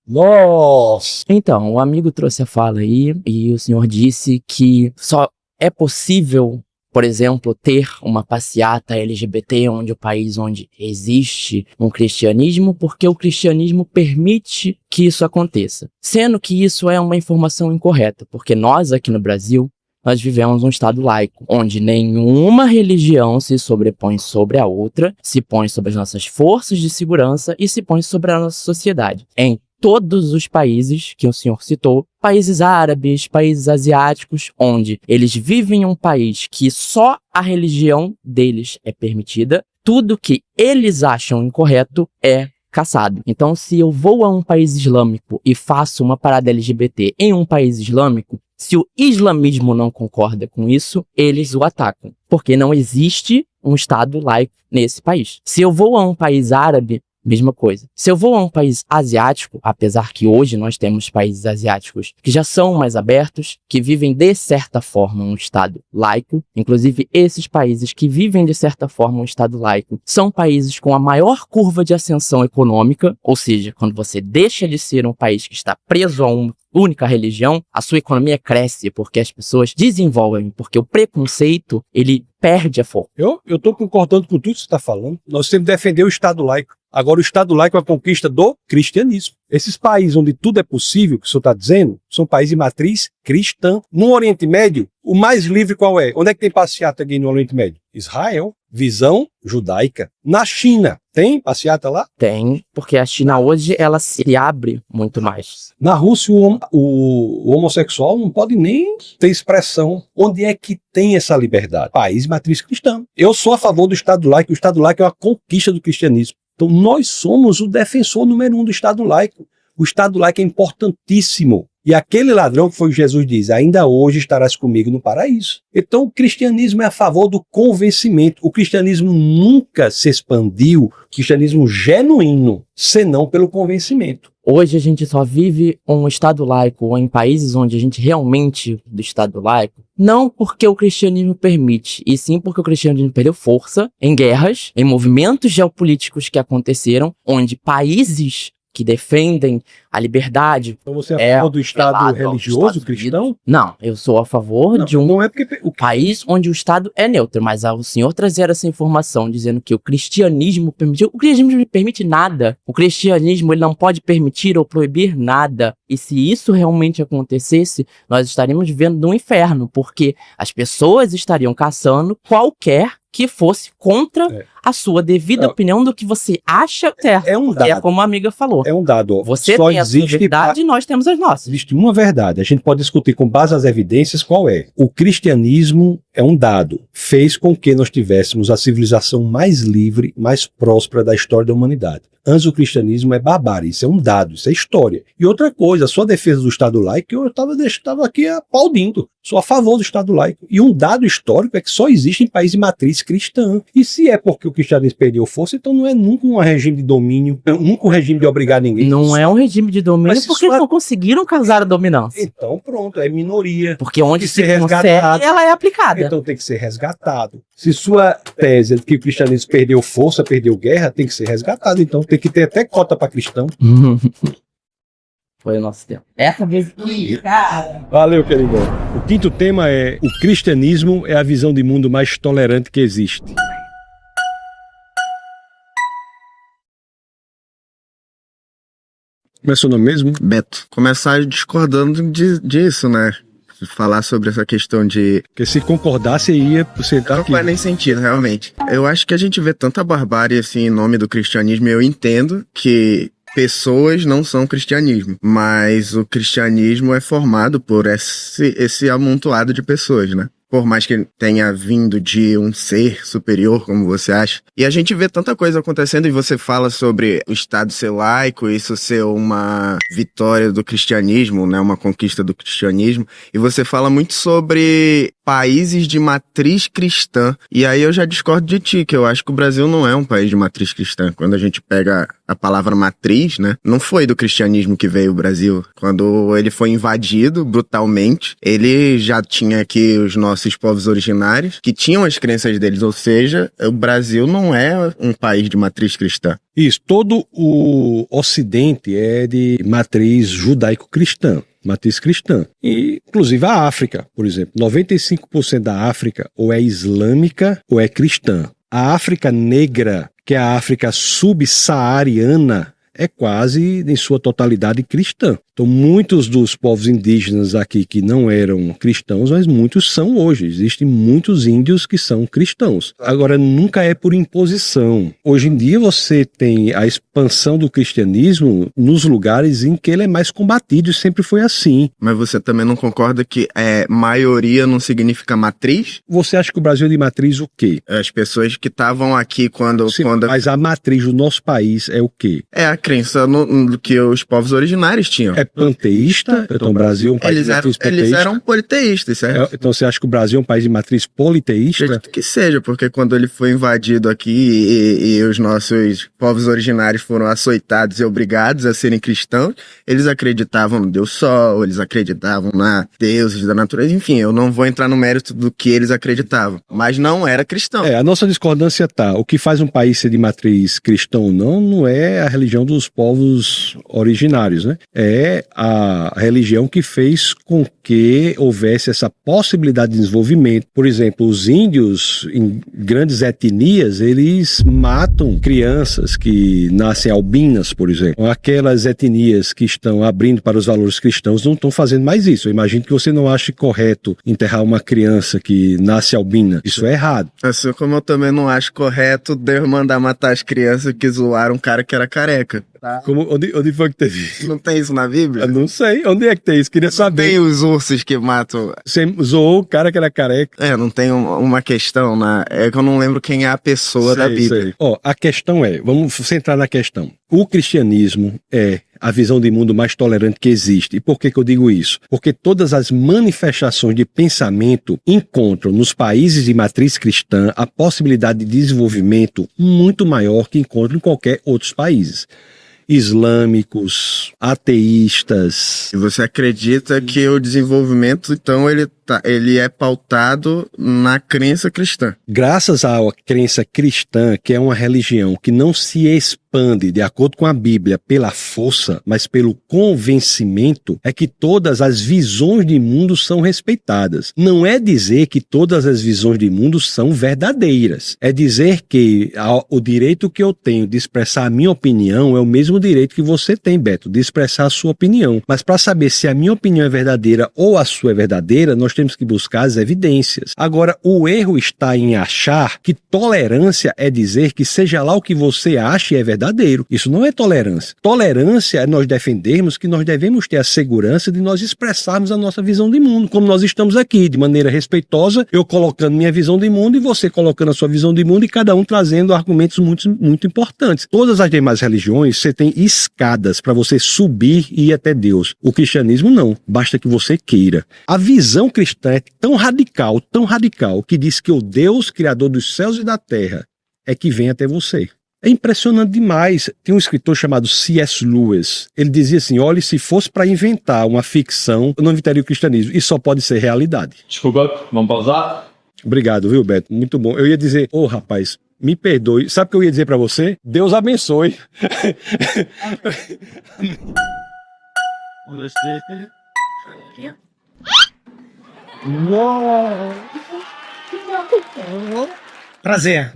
Nossa! Então, o amigo trouxe a fala aí e o senhor disse que só é possível, por exemplo, ter uma passeata LGBT onde o país onde existe um cristianismo, porque o cristianismo permite que isso aconteça. Sendo que isso é uma informação incorreta, porque nós aqui no Brasil, nós vivemos um estado laico, onde nenhuma religião se sobrepõe sobre a outra, se põe sobre as nossas forças de segurança e se põe sobre a nossa sociedade. Em todos os países que o senhor citou, países árabes, países asiáticos, onde eles vivem em um país que só a religião deles é permitida, tudo que eles acham incorreto é caçado. Então, se eu vou a um país islâmico e faço uma parada LGBT em um país islâmico, se o islamismo não concorda com isso, eles o atacam, porque não existe um Estado laico nesse país. Se eu vou a um país árabe, mesma coisa. Se eu vou a um país asiático, apesar que hoje nós temos países asiáticos que já são mais abertos, que vivem de certa forma um Estado laico, inclusive esses países que vivem de certa forma um Estado laico, são países com a maior curva de ascensão econômica, ou seja, quando você deixa de ser um país que está preso a uma única religião, a sua economia cresce porque as pessoas desenvolvem, porque o preconceito, ele perde a força. Eu estou concordando com tudo que você está falando. Nós temos que defender o Estado laico. Agora, o Estado laico é a conquista do cristianismo. Esses países onde tudo é possível, que o senhor está dizendo, são países de matriz cristã. No Oriente Médio, o mais livre qual é? Onde é que tem passeata gay no Oriente Médio? Israel. Visão judaica. Na China, tem passeata lá? Tem, porque a China hoje, ela se abre muito mais. Na Rússia, o homossexual não pode nem ter expressão. Onde é que tem essa liberdade? País de matriz cristã. Eu sou a favor do Estado laico. O Estado laico é uma conquista do cristianismo. Então, nós somos o defensor número 1 do Estado laico. O Estado laico é importantíssimo. E aquele ladrão que foi o que Jesus diz, ainda hoje estarás comigo no paraíso. Então o cristianismo é a favor do convencimento. O cristianismo nunca se expandiu, o cristianismo genuíno, senão pelo convencimento. Hoje a gente só vive um Estado laico ou em países onde a gente realmente do Estado laico, não porque o cristianismo permite, e sim porque o cristianismo perdeu força em guerras, em movimentos geopolíticos que aconteceram, onde países que defendem a liberdade. Então você é a favor do Estado religioso cristão? Não, eu sou a favor de um não é porque país onde o Estado é neutro, mas ao senhor trazer essa informação dizendo que o cristianismo permitiu, o cristianismo não permite nada. O cristianismo ele não pode permitir ou proibir nada. E se isso realmente acontecesse, nós estaríamos vivendo um inferno, porque as pessoas estariam caçando qualquer que fosse contra a sua devida opinião do que você acha certo. É um dado. É como a amiga falou. É um dado. Você Só tem a sua verdade e nós temos as nossas. Existe uma verdade. A gente pode discutir com base nas evidências qual é. O cristianismo é um dado. Fez com que nós tivéssemos a civilização mais livre, mais próspera da história da humanidade. antes o cristianismo é barbárie, isso é um dado, isso é história. E outra coisa, a sua defesa do Estado laico, eu estava aqui aplaudindo, sou a favor do Estado laico. E um dado histórico é que só existe em países de matriz cristã. E se é porque o cristianismo perdeu força, então não é nunca um regime de domínio, nunca um regime de obrigar ninguém. Não é um regime de domínio porque eles não conseguiram causar a dominância. Então pronto, é minoria. Porque onde se ser consegue, resgatado. ela é aplicada. Então tem que ser resgatado. Se sua tese é que o cristianismo perdeu força, perdeu guerra, tem que ser resgatado. Então tem que ter até cota para cristão. Foi o nosso tempo. Essa vez, cara. Valeu, queridão. O quinto tema é: o cristianismo é a visão de mundo mais tolerante que existe. Como é seu nome mesmo? Beto. Começar discordando disso, né? Falar sobre essa questão de... Porque se concordasse, você tá Não aqui. faz nem sentido, realmente. Eu acho que a gente vê tanta barbárie, assim, em nome do cristianismo, e eu entendo que pessoas não são cristianismo, mas o cristianismo é formado por esse amontoado de pessoas, né? Por mais que tenha vindo de um ser superior, como você acha. E a gente vê tanta coisa acontecendo, e você fala sobre o Estado ser laico, isso ser uma vitória do cristianismo, né? Uma conquista do cristianismo. E você fala muito sobre países de matriz cristã. E aí eu já discordo de ti, que eu acho que o Brasil não é um país de matriz cristã. Quando a gente pega a palavra matriz, né? Não foi do cristianismo que veio o Brasil. Quando ele foi invadido brutalmente, ele já tinha aqui os nossos povos originários, que tinham as crenças deles. Ou seja, o Brasil não é um país de matriz cristã. Isso, todo o Ocidente é de matriz judaico-cristã. Matriz cristã. E, inclusive, a África, por exemplo. 95% da África ou é islâmica ou é cristã. A África negra, que é a África subsaariana, é quase, em sua totalidade, cristã. Então, muitos dos povos indígenas aqui que não eram cristãos, mas muitos são hoje. Existem muitos índios que são cristãos. Agora, nunca é por imposição. Hoje em dia, você tem a expansão do cristianismo nos lugares em que ele é mais combatido, e sempre foi assim. Mas você também não concorda que maioria não significa matriz? Você acha que o Brasil é de matriz o quê? As pessoas que estavam aqui quando... Sim, mas a matriz do nosso país é o quê? É a crença que os povos originários tinham. É panteísta? Então o Brasil é um país de matriz panteísta? Eles eram politeístas, certo? Então você acha que o Brasil é um país de matriz politeísta? Acredito que seja, porque quando ele foi invadido aqui e os nossos povos originários foram açoitados e obrigados a serem cristãos, eles acreditavam no Deus Sol, eles acreditavam na deuses da natureza, enfim, eu não vou entrar no mérito do que eles acreditavam, mas não era cristão. A nossa discordância tá, o que faz um país ser de matriz cristã ou não é a religião dos povos originários, né? É a religião que fez com que houvesse essa possibilidade de desenvolvimento. Por exemplo, os índios, em grandes etnias, eles matam crianças que nascem albinas, por exemplo. Aquelas etnias que estão abrindo para os valores cristãos não estão fazendo mais isso. Eu imagino que você não ache correto enterrar uma criança que nasce albina. Isso é errado. Assim como eu também não acho correto Deus mandar matar as crianças que zoaram um cara que era careca. Tá? Onde foi que teve? Não tem isso na Bíblia? Eu não sei. Onde é que tem isso? Queria saber. Tem os ursos que matam... Você zoou o cara que era careca. Não tem uma questão, né? É que eu não lembro quem é a pessoa da Bíblia. Ó, a questão vamos centrar na questão. O cristianismo é a visão de mundo mais tolerante que existe. E por que eu digo isso? Porque todas as manifestações de pensamento encontram nos países de matriz cristã a possibilidade de desenvolvimento muito maior que encontram em qualquer outros países. Islâmicos, ateístas. E você acredita que o desenvolvimento, então, ele é pautado na crença cristã? Graças à crença cristã, que é uma religião que não se expande de acordo com a Bíblia pela força, mas pelo convencimento, é que todas as visões de mundo são respeitadas. Não é dizer que todas as visões de mundo são verdadeiras. É dizer que o direito que eu tenho de expressar a minha opinião é o mesmo direito que você tem, Beto, de expressar a sua opinião. Mas para saber se a minha opinião é verdadeira ou a sua é verdadeira, nós temos que buscar as evidências. Agora, o erro está em achar que tolerância é dizer que seja lá o que você acha é verdade, verdadeiro. Isso não é tolerância. Tolerância é nós defendermos que nós devemos ter a segurança de nós expressarmos a nossa visão de mundo, como nós estamos aqui, de maneira respeitosa, eu colocando minha visão de mundo e você colocando a sua visão de mundo e cada um trazendo argumentos muito importantes. Todas as demais religiões, você tem escadas para você subir e ir até Deus. O cristianismo não, basta que você queira. A visão cristã é tão radical, que diz que o Deus, criador dos céus e da terra, é que vem até você. É impressionante demais. Tem um escritor chamado C.S. Lewis. Ele dizia assim, olha, se fosse para inventar uma ficção, eu não inventaria o cristianismo. Isso só pode ser realidade. Desculpa, vamos pausar? Obrigado, viu, Beto? Muito bom. Eu ia dizer, rapaz, me perdoe. Sabe o que eu ia dizer para você? Deus abençoe. Prazer.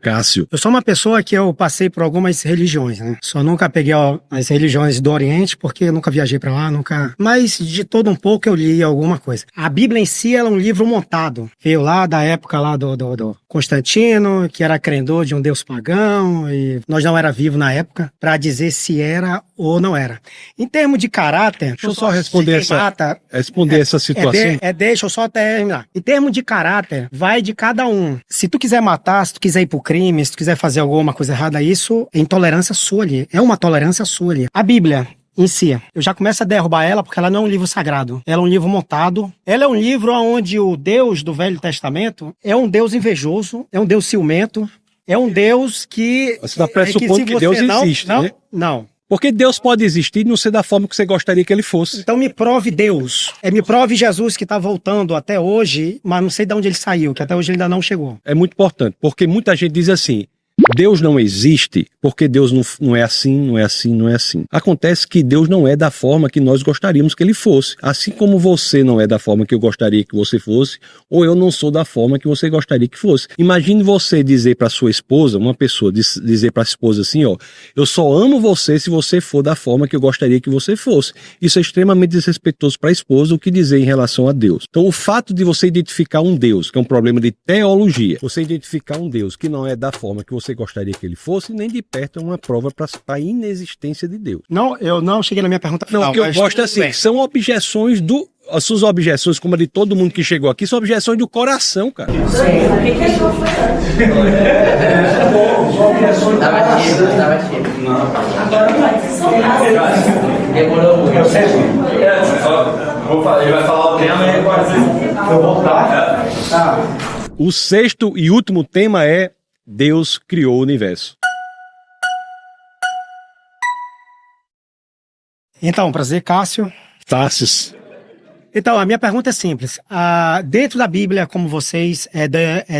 Cássio. Eu sou uma pessoa que eu passei por algumas religiões, né? Só nunca peguei as religiões do Oriente, porque eu nunca viajei pra lá, nunca... Mas de todo um pouco eu li alguma coisa. A Bíblia em si, ela é um livro montado. Veio lá da época lá do Constantino, que era credor de um deus pagão, e nós não era vivo na época, pra dizer se era ou não era. Em termos de caráter... Deixa eu só responder essa situação. Deixa eu só terminar. Em termos de caráter, vai de cada um. Se tu quiser matar, se tu quiser ir pro crime, se tu quiser fazer alguma coisa errada, isso é intolerância sua ali. É uma tolerância sua ali. A Bíblia em si, eu já começo a derrubar ela porque ela não é um livro sagrado. Ela é um livro montado. Ela é um livro onde o Deus do Velho Testamento é um Deus invejoso, é um Deus ciumento, é um Deus que... Você está pressupondo que Deus existe, né? Não. Porque Deus pode existir e não ser da forma que você gostaria que ele fosse. Então me prove Deus. Me prove Jesus que está voltando até hoje, mas não sei de onde ele saiu, que até hoje ele ainda não chegou. É muito importante, porque muita gente diz assim, Deus não existe porque Deus não é assim, não é assim, não é assim. Acontece que Deus não é da forma que nós gostaríamos que ele fosse. Assim como você não é da forma que eu gostaria que você fosse, ou eu não sou da forma que você gostaria que fosse. Imagine você dizer para sua esposa, uma pessoa dizer para a esposa assim, eu só amo você se você for da forma que eu gostaria que você fosse. Isso é extremamente desrespeitoso para a esposa, o que dizer em relação a Deus. Então o fato de você identificar um Deus, que é um problema de teologia, você identificar um Deus que não é da forma que você gostaria que ele fosse, nem de perto é uma prova para a inexistência de Deus. Não, eu não cheguei na minha pergunta final. Não, o que eu gosto é assim, são objeções as suas objeções, como a de todo mundo que chegou aqui, são objeções do coração, cara. Tava tímido. Não. Agora vai. Demorou muito. Ele vai falar o tema e eu vou voltar. O sexto e último tema é Deus criou o universo. Então, prazer, Cássio. Tassis. Então, a minha pergunta é simples. Dentro da Bíblia, como vocês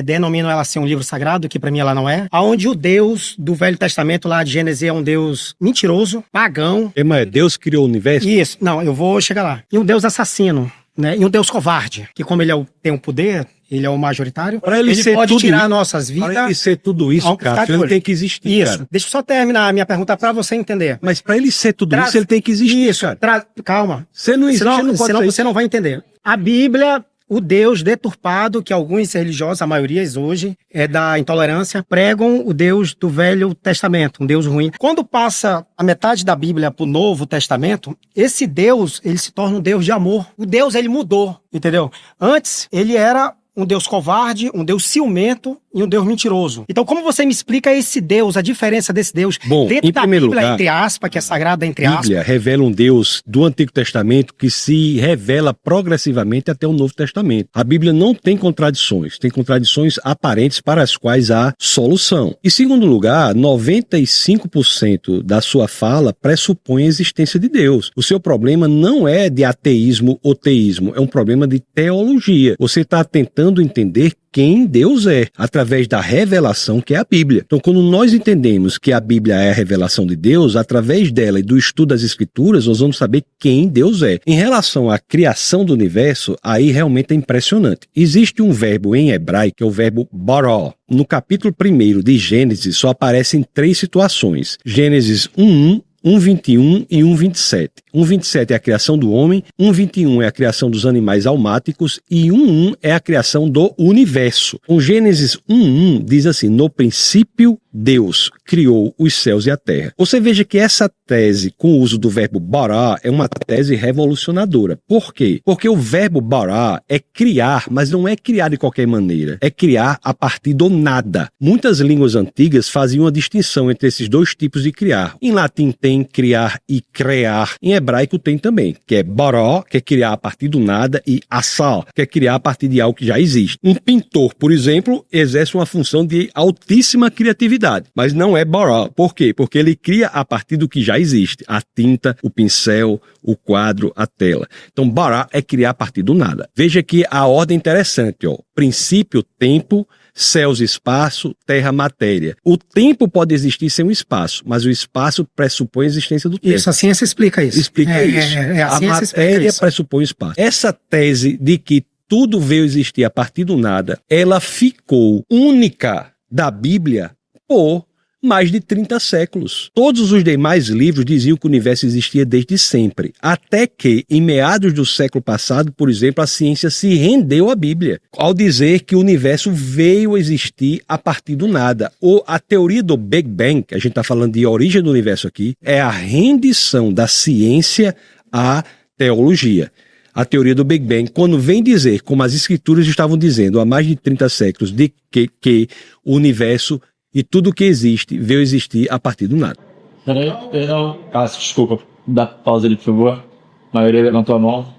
denominam ela ser um livro sagrado, que para mim ela não é, aonde o Deus do Velho Testamento, lá de Gênesis, é um Deus mentiroso, pagão. Mas Deus criou o universo? Isso, não, eu vou chegar lá. E um Deus assassino, né? E um Deus covarde, que como ele tem o poder, ele é o majoritário, ele pode tirar nossas vidas. Para ele ser tudo isso, cara, ele tem que existir, isso. Cara. Deixa eu só terminar a minha pergunta para você entender. Mas para ele ser tudo isso, ele tem que existir, isso, cara. Calma. Você não existe, senão você não vai entender. A Bíblia, o Deus deturpado, que alguns religiosos, a maioria hoje, é da intolerância, pregam o Deus do Velho Testamento, um Deus ruim. Quando passa a metade da Bíblia pro Novo Testamento, esse Deus, ele se torna um Deus de amor. O Deus, ele mudou, entendeu? Antes, ele era um Deus covarde, um Deus ciumento e um Deus mentiroso. Então, como você me explica esse Deus, a diferença desse Deus? Bom, dentro da primeiro Bíblia, lugar, entre aspas, que é sagrada, entre aspas. A Bíblia revela um Deus do Antigo Testamento que se revela progressivamente até o Novo Testamento. A Bíblia não tem contradições, tem contradições aparentes para as quais há solução. E, segundo lugar, 95% da sua fala pressupõe a existência de Deus. O seu problema não é de ateísmo ou teísmo, é um problema de teologia. Você está tentando entender quem Deus é, através da revelação que é a Bíblia. Então, quando nós entendemos que a Bíblia é a revelação de Deus, através dela e do estudo das Escrituras, nós vamos saber quem Deus é. Em relação à criação do universo, aí realmente é impressionante. Existe um verbo em hebraico, que é o verbo bará. No capítulo 1 de Gênesis, só aparecem 3 situações. Gênesis 1:1, 1:21 e 1:27. 1:27 é a criação do homem, 1:21 é a criação dos animais almáticos e 1:1 é a criação do universo. O Gênesis 1:1 diz assim: no princípio Deus criou os céus e a terra. Você veja que essa tese, com o uso do verbo bara, é uma tese revolucionadora. Por quê? Porque o verbo bara é criar, mas não é criar de qualquer maneira. É criar a partir do nada. Muitas línguas antigas faziam uma distinção entre esses dois tipos de criar. Em latim tem criar e crear. Em hebraico tem também, que é bara, que é criar a partir do nada, e assar, que é criar a partir de algo que já existe. Um pintor, por exemplo, exerce uma função de altíssima criatividade, mas não é bara. Por quê? Porque ele cria a partir do que já existe. A tinta, o pincel, o quadro, a tela. Então, bara é criar a partir do nada. Veja que a ordem é interessante, ó. Princípio, tempo, céus, espaço, terra, matéria. O tempo pode existir sem o espaço, mas o espaço pressupõe a existência do tempo. Isso, a ciência explica isso. Explica isso. A A matéria pressupõe o espaço. Essa tese de que tudo veio existir a partir do nada, ela ficou única da Bíblia por mais de 30 séculos. Todos os demais livros diziam que o universo existia desde sempre, até que, em meados do século passado, por exemplo, a ciência se rendeu à Bíblia, ao dizer que o universo veio existir a partir do nada. Ou a teoria do Big Bang, que a gente está falando de origem do universo aqui, é a rendição da ciência à teologia. A teoria do Big Bang, quando vem dizer, como as escrituras estavam dizendo há mais de 30 séculos, de que o universo e tudo que existe veio existir a partir do nada. Peraí, perdão. Cássio, desculpa. Dá pausa ali, por favor. A maioria levantou a mão.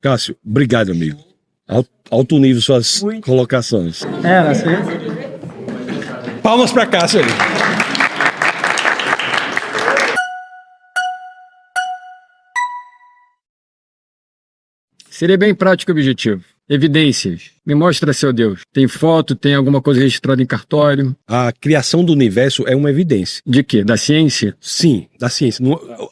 Cássio, obrigado, amigo. Alto nível suas colocações. Assim. Palmas para Cássio ali. Seria bem prático e objetivo. Evidências. Me mostra seu Deus. Tem foto, tem alguma coisa registrada em cartório? A criação do universo é uma evidência. De quê? Da ciência? Sim, da ciência.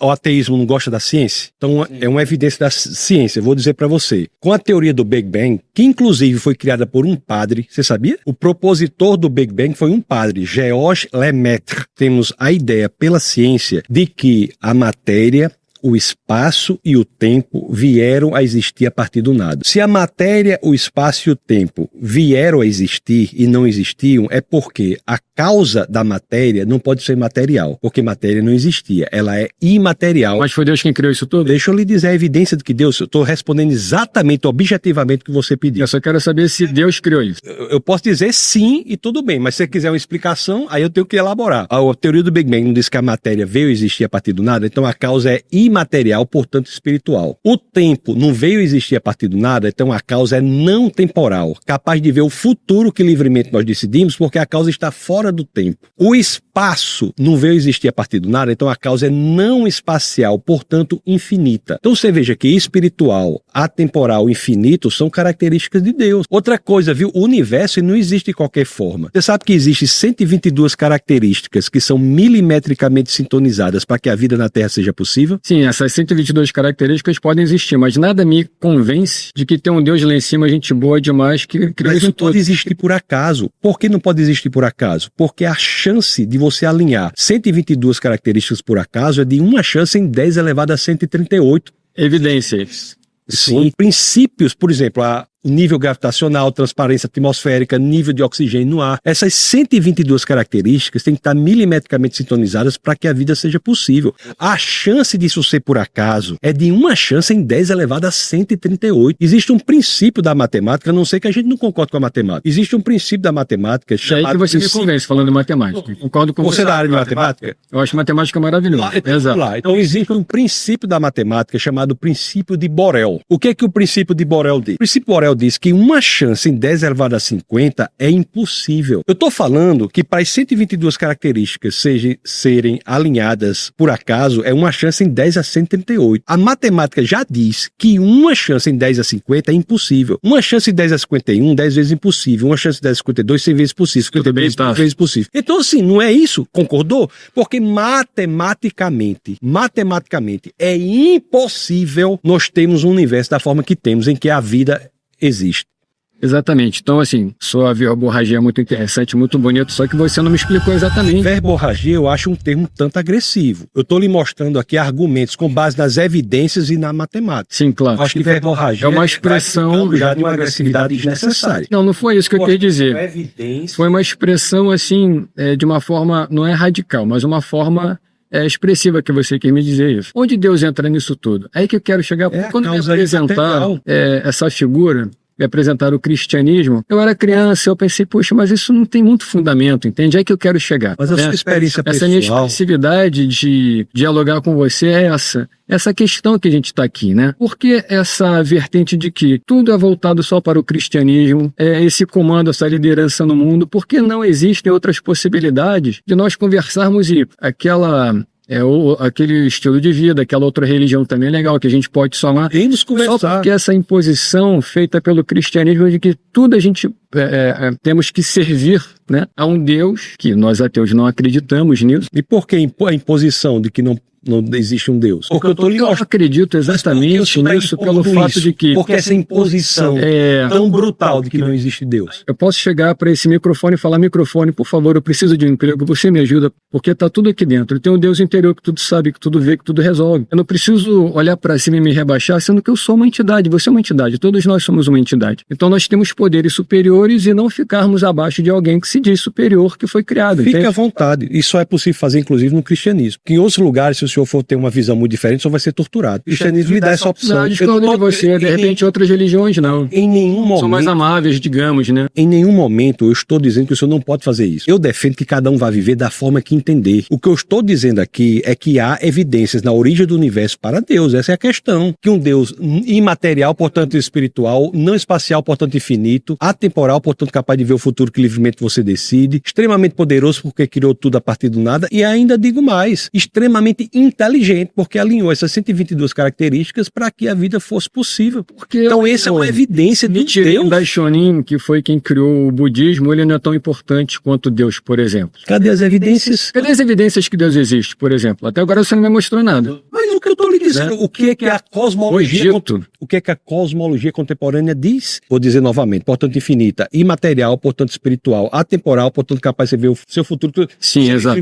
O ateísmo não gosta da ciência? Então é uma evidência da ciência. Vou dizer para você. Com a teoria do Big Bang, que inclusive foi criada por um padre, você sabia? O propositor do Big Bang foi um padre, Georges Lemaitre. Temos a ideia pela ciência de que a matéria, o espaço e o tempo vieram a existir a partir do nada. Se a matéria, o espaço e o tempo vieram a existir e não existiam, é porque a causa da matéria não pode ser material, porque matéria não existia, ela é imaterial. Mas foi Deus quem criou isso tudo? Deixa eu lhe dizer a evidência de que Deus, eu estou respondendo exatamente, objetivamente o que você pediu. Eu só quero saber se Deus criou isso. Eu posso dizer sim e tudo bem, mas se você quiser uma explicação, aí eu tenho que elaborar. A teoria do Big Bang não diz que a matéria veio a existir a partir do nada, então a causa é imaterial, portanto espiritual. O tempo não veio existir a partir do nada, então a causa é não temporal, capaz de ver o futuro que livremente nós decidimos, porque a causa está fora do tempo. O espaço não veio existir a partir do nada, então a causa é não espacial, portanto infinita. Então você veja que espiritual, atemporal, infinito são características de Deus. Outra coisa, viu? O universo não existe de qualquer forma. Você sabe que existem 122 características que são milimetricamente sintonizadas para que a vida na Terra seja possível? Sim, essas 122 características podem existir, mas nada me convence de que tem um Deus lá em cima, gente boa demais, que criou Mas isso não tudo. pode existir por acaso. Por que não pode existir por acaso? Porque a chance de você alinhar 122 características por acaso é de uma chance em 10 elevado a 138. Evidências. Sim. Princípios, por exemplo, o nível gravitacional, transparência atmosférica, nível de oxigênio no ar. Essas 122 características têm que estar milimetricamente sintonizadas para que a vida seja possível. A chance disso ser por acaso é de uma chance em 10 elevado a 138. Existe um princípio da matemática, a não ser que a gente não concorde com a matemática. Existe um princípio da matemática É aí chamado... que você me convence falando de matemática. Concordo com Você é da área de matemática? Eu acho matemática maravilhosa. Exato. Lá. Então existe um princípio da matemática chamado princípio de Borel. O que é que o princípio de Borel diz? O princípio de Borel diz que uma chance em 10 elevado a 50 é impossível. Eu estou falando que para as 122 características serem alinhadas por acaso, é uma chance em 10 a 138. A matemática já diz que uma chance em 10 a 50 é impossível. Uma chance em 10 a 51, 10 vezes impossível. Uma chance em 10 a 52, 100 vezes possível. 50 vezes possível. Então, assim, não é isso? Concordou? Porque matematicamente é impossível nós termos um universo da forma que temos, em que a vida existe. Exatamente. Então, assim, sua verborragia é muito interessante, muito bonito, só que você não me explicou exatamente. Verborragia eu acho um termo tanto agressivo. Eu estou lhe mostrando aqui argumentos com base nas evidências e na matemática. Sim, claro. Eu acho que verborragia é uma expressão já de uma agressividade desnecessária. Não foi isso que eu queria dizer. Evidência. Foi uma expressão, assim, de uma forma, não é radical, mas uma forma expressiva que você quer me dizer isso. Onde Deus entra nisso tudo? Aí que eu quero chegar, quando me apresentar essa figura, me apresentar o cristianismo, eu era criança, eu pensei, poxa, mas isso não tem muito fundamento, entende? É que eu quero chegar. Mas a sua experiência pessoal... Essa minha expressividade de dialogar com você é essa questão que a gente está aqui, né? Por que essa vertente de que tudo é voltado só para o cristianismo, esse comando, essa liderança no mundo? Por que não existem outras possibilidades de nós conversarmos e aquele estilo de vida, aquela outra religião também legal, que a gente pode somar. Vamos conversar. Só porque essa imposição feita pelo cristianismo de que tudo a gente temos que servir, né, a um Deus que nós ateus não acreditamos nisso. E por que a imposição de que não existe um Deus? Porque eu acredito exatamente nisso pelo fato de que... Porque essa imposição tão brutal de que não existe Deus. Eu posso chegar para esse microfone e falar, microfone, por favor, eu preciso de um emprego, você me ajuda, porque tá tudo aqui dentro. Eu tenho um Deus interior que tudo sabe, que tudo vê, que tudo resolve. Eu não preciso olhar para cima e me rebaixar, sendo que eu sou uma entidade, você é uma entidade, todos nós somos uma entidade. Então nós temos poderes superiores e não ficarmos abaixo de alguém que se diz superior, que foi criado. Fique à vontade. Isso é possível fazer, inclusive, no cristianismo. Que em outros lugares, se o senhor for ter uma visão muito diferente, só vai ser torturado. O cristianismo lhe dá essa opção. Não, discordo de você, de repente outras religiões não. Em nenhum momento. São mais amáveis, digamos, né? Em nenhum momento eu estou dizendo que o senhor não pode fazer isso. Eu defendo que cada um vá viver da forma que entender. O que eu estou dizendo aqui é que há evidências na origem do universo para Deus. Essa é a questão. Que um Deus imaterial, portanto espiritual, não espacial, portanto infinito, atemporal, portanto capaz de ver o futuro que livremente você decide, extremamente poderoso porque criou tudo a partir do nada e ainda digo mais, extremamente inteligente porque alinhou essas 122 características para que a vida fosse possível. Então essa é uma evidência de Deus. Daishonin, que foi quem criou o budismo, ele não é tão importante quanto Deus, por exemplo. Cadê as evidências? Cadê as evidências que Deus existe, por exemplo? Até agora você não me mostrou nada. Mas o que eu estou lhe dizendo, o que é que a cosmologia... O que é que a cosmologia contemporânea diz? Vou dizer novamente, portanto infinita, imaterial, portanto espiritual, atemporal, portanto capaz de ver o seu futuro. Sim, exato.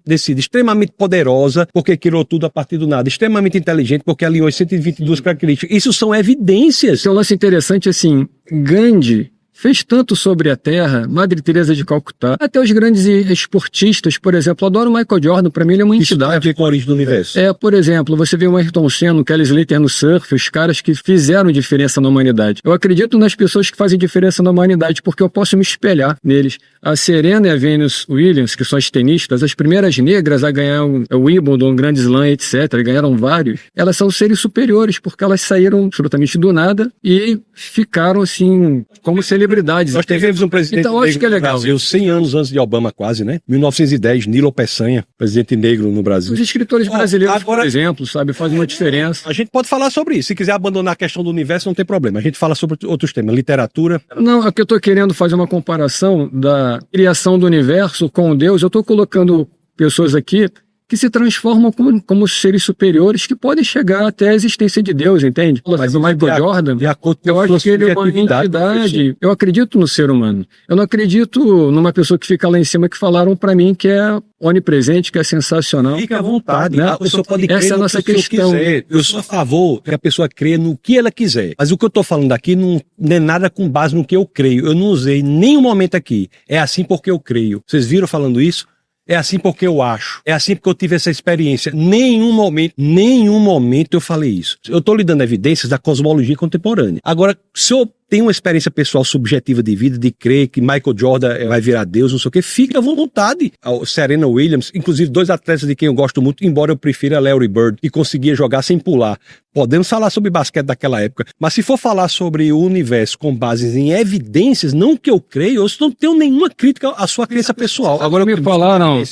Decide, extremamente poderosa, porque criou tudo a partir do nada, extremamente inteligente, porque alinhou as 122 características. Isso são evidências. Tem um lance interessante assim, Gandhi fez tanto sobre a Terra, Madre Teresa de Calcutá, até os grandes esportistas, por exemplo, eu adoro o Michael Jordan, para mim ele é uma entidade. Isso tem a ver com a origem do universo. Por exemplo, você vê o Ayrton Senna, o Kelly Slater no surf, os caras que fizeram diferença na humanidade. Eu acredito nas pessoas que fazem diferença na humanidade, porque eu posso me espelhar neles. A Serena e a Venus Williams, que são as tenistas, as primeiras negras a ganhar o Wimbledon, Grand Slam, etc., ganharam vários, elas são seres superiores, porque elas saíram absolutamente do nada e ficaram, assim, como celebridades. Nós tivemos um presidente então, acho que é legal. no Brasil, 100 anos antes de Obama, quase, né? 1910, Nilo Peçanha, presidente negro no Brasil. Os escritores brasileiros, por exemplo, sabe, fazem uma diferença. A gente pode falar sobre isso. Se quiser abandonar a questão do universo, não tem problema. A gente fala sobre outros temas, literatura. Não, é que eu estou querendo fazer uma comparação da criação do universo com Deus. Eu estou colocando pessoas aqui que se transformam como seres superiores que podem chegar até a existência de Deus, entende? Mas o Michael Jordan, eu acho que ele é uma entidade. Eu acredito no ser humano. Eu não acredito numa pessoa que fica lá em cima que falaram para mim que é onipresente, que é sensacional. Fica à vontade, né? A pessoa pode crer. Essa é a nossa questão. Quiser. Eu sou a favor que a pessoa crê no que ela quiser. Mas o que eu estou falando aqui não é nada com base no que eu creio. Eu não usei nenhum momento aqui. É assim porque eu creio. Vocês viram falando isso? É assim porque eu acho. É assim porque eu tive essa experiência. Nenhum momento eu falei isso. Eu estou lhe dando evidências da cosmologia contemporânea. Agora, se eu tenho uma experiência pessoal subjetiva de vida, de crer que Michael Jordan vai virar Deus, não sei o quê, fica à vontade. A Serena Williams, inclusive 2 atletas de quem eu gosto muito, embora eu prefira Larry Bird, que conseguia jogar sem pular. Podemos falar sobre basquete daquela época, mas se for falar sobre o universo com bases em evidências, não que eu creio, eu não tenho nenhuma crítica à sua crença pessoal. Agora me falaram,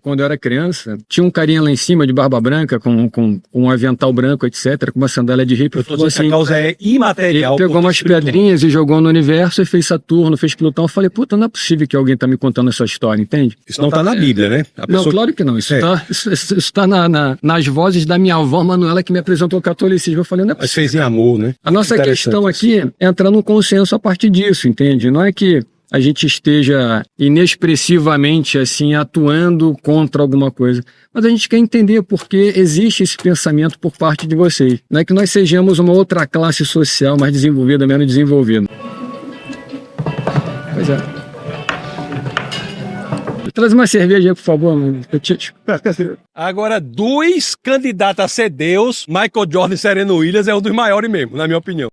quando eu era criança, tinha um carinha lá em cima de barba branca, com um avental branco, etc., com uma sandália de hippie. Eu tô dizendo que a causa é imaterial. Pegou umas pedrinhas pedrinhas e jogou no universo e fez Saturno, fez Plutão. Eu falei, puta, não é possível que alguém tá me contando essa história, entende? Isso não tá na Bíblia, né? A Não, pessoa- claro que não. Isso tá nas vozes da minha avó Manuela, que me apresentou o catolicismo. Eu falei, não é Mas possível. fez em amor, né? A nossa Interessante questão isso. aqui é entrar num consenso a partir disso, entende? Não é que a gente esteja inexpressivamente assim atuando contra alguma coisa, mas a gente quer entender por que existe esse pensamento por parte de vocês. Não é que nós sejamos uma outra classe social mais desenvolvida, menos desenvolvida. Pois é. Traz uma cerveja aí, por favor, mano. Agora, dois candidatos a ser Deus, Michael Jordan e Serena Williams é um dos maiores mesmo, na minha opinião.